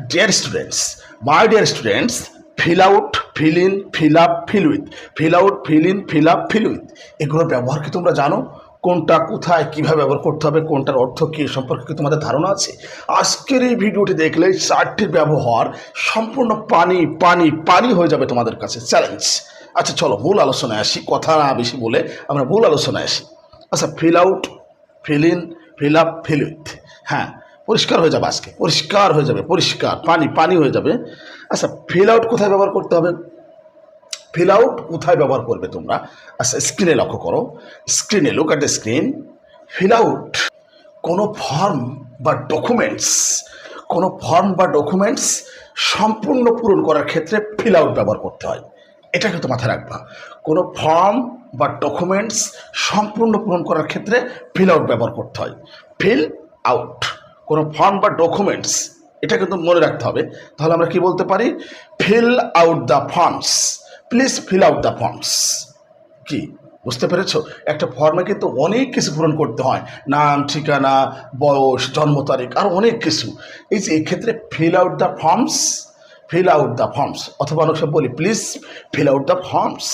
Dear students, my dear students, fill out, fill in, fill up, fill with, fill out, fill in, fill up, fill with এগুলোর ব্যবহার কি তোমরা জানো? কোনটা কোথায় কিভাবে ব্যবহার করতে হবে, কোনটার অর্থ কি সম্পর্কে কি তোমাদের ধারণা আছে? আজকের এই ভিডিওটি দেখলে চারটির ব্যবহার সম্পূর্ণ পানি পানি পানি হয়ে যাবে তোমাদের কাছে। চ্যালেঞ্জ। আচ্ছা চলো মূল আলোচনায় আসি, কথা না বেশি বলে আমরা মূল আলোচনায় আসি। আচ্ছা, fill out, fill in, fill up, fill with. হ্যাঁ, পরিষ্কার হয়ে যাবে, আজকে পরিষ্কার হয়ে যাবে, পরিষ্কার পানি পানি হয়ে যাবে। আচ্ছা, ফিল আউট কোথায় ব্যবহার করতে হবে? ফিল আউট কোথায় ব্যবহার করবে তোমরা? আচ্ছা, স্ক্রিনে লক্ষ্য করো, স্ক্রিনে look at the screen. Fill out কোনো ফর্ম বা ডকুমেন্টস, কোনো ফর্ম বা ডকুমেন্টস সম্পূর্ণ পূরণ করার ক্ষেত্রে ফিল আউট ব্যবহার করতে হয়। এটা কিন্তু মাথায় রাখবা। কোনো ফর্ম বা ডকুমেন্টস সম্পূর্ণ পূরণ করার ক্ষেত্রে ফিল আউট ব্যবহার করতে হয়। ফিল আউট কোনো ফর্ম বা ডকুমেন্টস, এটা কিন্তু মনে রাখতে হবে। তাহলে আমরা কি বলতে পারি? Fill out the forms, please fill out the forms. কি বুঝতে পেরেছ? একটা ফর্মে কিন্তু অনেক কিছু পূরণ করতে হয়, নাম, ঠিকানা, বয়স, জন্ম তারিখ, আর অনেক কিছু। এই যে এক্ষেত্রে fill out the forms, fill out the forms, অথবা অনেক সব বলি please fill out the forms.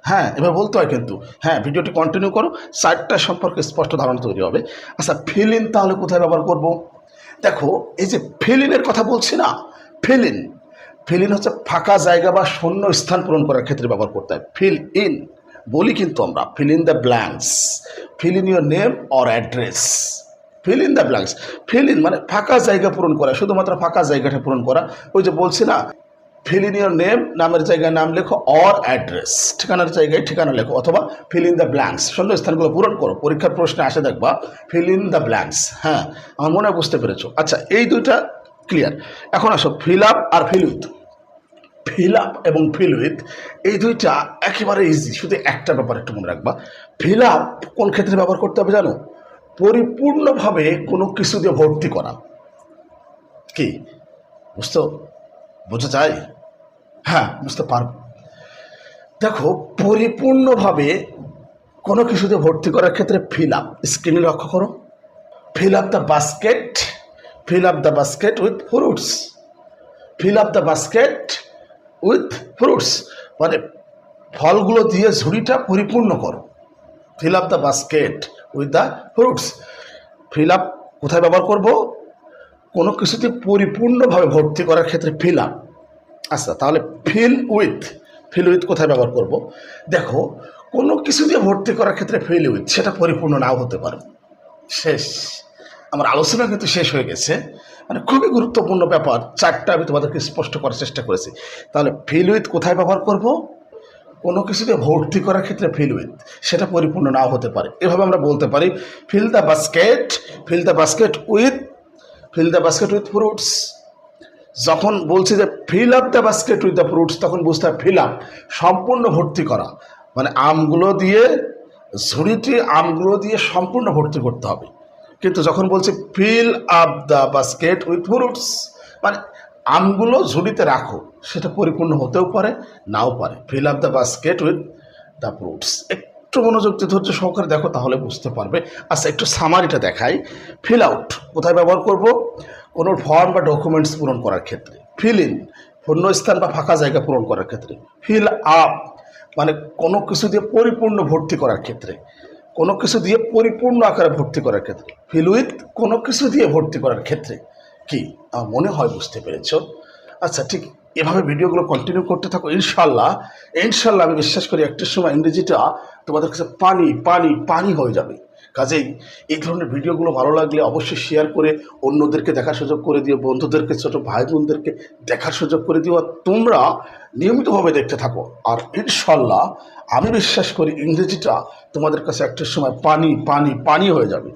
হ্যাঁ, এবার বলতে হয় কিন্তু। হ্যাঁ, ভিডিওটি কন্টিনিউ করো, চারটা সম্পর্কে স্পষ্ট ধারণা তৈরি হবে। আচ্ছা, ফিল ইন তাহলে কোথায় ব্যবহার করব? দেখো, এই যে ফিল ইনের কথা বলছি না, ফিল ইন, ফিল ইন হচ্ছে ফাঁকা জায়গা বা শূন্য স্থান পূরণ করার ক্ষেত্রে ব্যবহার করতে হয়। ফিল ইন বলি কিন্তু আমরা, fill in the blanks, fill in your name or address. Fill in the blanks, fill in মানে ফাঁকা জায়গা পূরণ করা, শুধুমাত্র ফাঁকা জায়গাটা পূরণ করা। ওই যে বলছি না, ফিল ইন ইউর নেম, নামের জায়গায় নাম লেখো, অর অ্যাড্রেস, ঠিকানার জায়গায় ঠিকানা লেখো, অথবা ফিল ইন দ্য ব্ল্যাঙ্কস, শূন্য স্থানগুলো পূরণ করো। পরীক্ষার প্রশ্নে আসে দেখবা ফিল ইন দ্য ব্ল্যাঙ্কস। হ্যাঁ, আমার মনে হয় বুঝতে পেরেছো। আচ্ছা, এই দুইটা ক্লিয়ার। এখন আসো ফিল আপ আর ফিল উইথ। ফিল আপ এবং ফিল উইথ এই দুইটা একেবারে ইজি, শুধু একটা ব্যাপার একটু মনে রাখবা। ফিল আপ কোন ক্ষেত্রে ব্যবহার করতে হবে জানো? পরিপূর্ণভাবে কোনো কিছু দিয়ে ভর্তি করা। কি বুঝতো? বোঝা যায়? হ্যাঁ, বুঝতে পারবো। দেখো, পরিপূর্ণভাবে কোনো কিছুতে ভর্তি করার ক্ষেত্রে ফিল আপ, স্ক্রিনে লক্ষ্য করো। Feel up the basket, feel up the basket with fruits, feel up the basket with fruits মানে ফলগুলো দিয়ে ঝুড়িটা পরিপূর্ণ করো। Feel up the basket with the fruits. Fill up কোথায় ব্যবহার করব? কোনো কিছুতে পরিপূর্ণভাবে ভর্তি করার ক্ষেত্রে ফিল আপ। আচ্ছা, তাহলে ফিল উইথ, ফিল উইথ কোথায় ব্যবহার করব? দেখো, কোনো কিছু দিয়ে ভর্তি করার ক্ষেত্রে ফিল উইথ, সেটা পরিপূর্ণ নাও হতে পারে। শেষ, আমার আলোচনা কিন্তু শেষ হয়ে গেছে। মানে খুবই গুরুত্বপূর্ণ ব্যাপার, চারটা আমি তোমাদেরকে স্পষ্ট করার চেষ্টা করেছি। তাহলে ফিল উইথ কোথায় ব্যবহার করব? কোনো কিছুতে ভর্তি করার ক্ষেত্রে ফিল উইথ, সেটা পরিপূর্ণ নাও হতে পারে। এভাবে আমরা বলতে পারি fill the basket, fill the basket with, fill the basket with fruits. যখন বলছি যে fill up the basket with the fruits, তখন বুঝতে হবে ফিল আপ সম্পূর্ণ ভর্তি করা, মানে আমগুলো দিয়ে, ঝুড়িটি আমগুলো দিয়ে সম্পূর্ণ ভর্তি করতে হবে। কিন্তু যখন বলছি feel up the basket with fruits, মানে আমগুলো ঝুড়িতে রাখো, সেটা পরিপূর্ণ হতেও পারে নাও পারে। Feel up the basket with the fruits. একটু মনোযোগ দিয়ে ধৈর্য সহকারে দেখো, তাহলে বুঝতে পারবে। আচ্ছা, একটু সামারিটা দেখাই। ফিল আউট কোথায় ব্যবহার করব? কোনো ফর্ম বা ডকুমেন্টস পূরণ করার ক্ষেত্রে। ফিল ইন শূন্যস্থান বা ফাঁকা জায়গা পূরণ করার ক্ষেত্রে। ফিল আপ মানে কোনো কিছু দিয়ে পরিপূর্ণ ভর্তি করার ক্ষেত্রে, কোনো কিছু দিয়ে পরিপূর্ণ আকারে ভর্তি করার ক্ষেত্রে। ফিল উইথ কোনো কিছু দিয়ে ভর্তি করার ক্ষেত্রে। কি আমার মনে হয় বুঝতে পেরেছ? আচ্ছা, ঠিক এভাবে ভিডিওগুলো কন্টিনিউ করতে থাকো। ইনশাল্লাহ ইনশাল্লাহ আমি বিশ্বাস করি একটা সময় ইংরেজিটা তোমাদের কাছে পানি পানি পানি হয়ে যাবে। কাজেই এই ধরনের ভিডিওগুলো ভালো লাগলে অবশ্যই শেয়ার করে অন্যদেরকে দেখার সুযোগ করে দিও, বন্ধুদেরকে, ছোটো ভাই বোনদেরকে দেখার সুযোগ করে দিও। আর তোমরা নিয়মিতভাবে দেখতে থাকো। আর ইনশাল্লাহ আমি বিশ্বাস করি ইংরেজিটা তোমাদের কাছে একটা সময় পানি পানি পানি হয়ে যাবে।